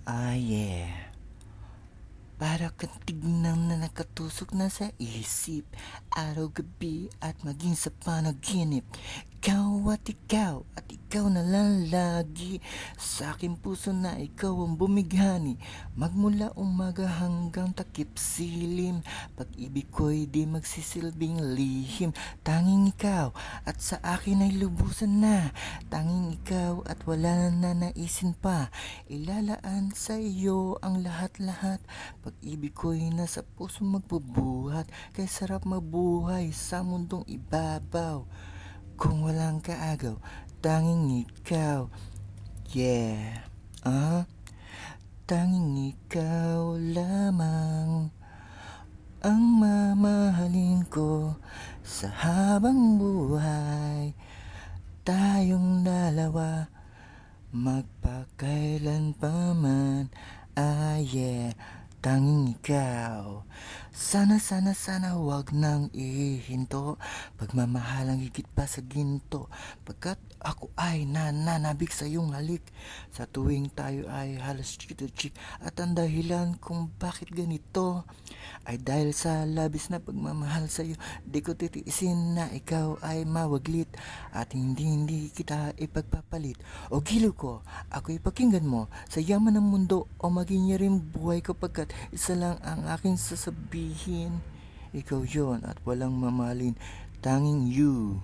Yeah. Para kang tignan na nakatusok na sa isip, araw-gabi at maging sa panaginip. Ikaw na lang lagi. Sa aking puso na ikaw ang bumighani. Magmula umaga hanggang takip silim, pag-ibig ko'y di magsisilbing lihim. Tanging ikaw at sa akin ay lubusan na. Tanging ikaw at wala na naisin pa. Ilalaan sa iyo ang lahat-lahat. Pag-ibig ko'y nasa puso magbubuhat. Kay sarap mabuhay sa mundong ibabaw. Kung walang kaagaw, tanging ikaw. Yeah. Ah, tanging ikaw lamang ang mamahalin ko sa habang buhay. Tayong dalawa, magpakailan pa man. Yeah. Tanging ikaw. Sana wag nang ihinto. Pagmamahalang higit pa sa ginto. Pagkat ako ay nananabik sa iyong halik. Sa tuwing tayo ay halos cheek to cheek. At ang dahilan kung bakit ganito ay dahil sa labis na pagmamahal sa iyo. Di ko titiisin na ikaw ay mawaglit. At hindi kita ipagpapalit. O giliw ko, ako ipakinggan mo sa yaman ng mundo o maging rin buhay ko pagkat isa lang ang aking sasabihin. Ikaw yon at walang mamalin, tanging you.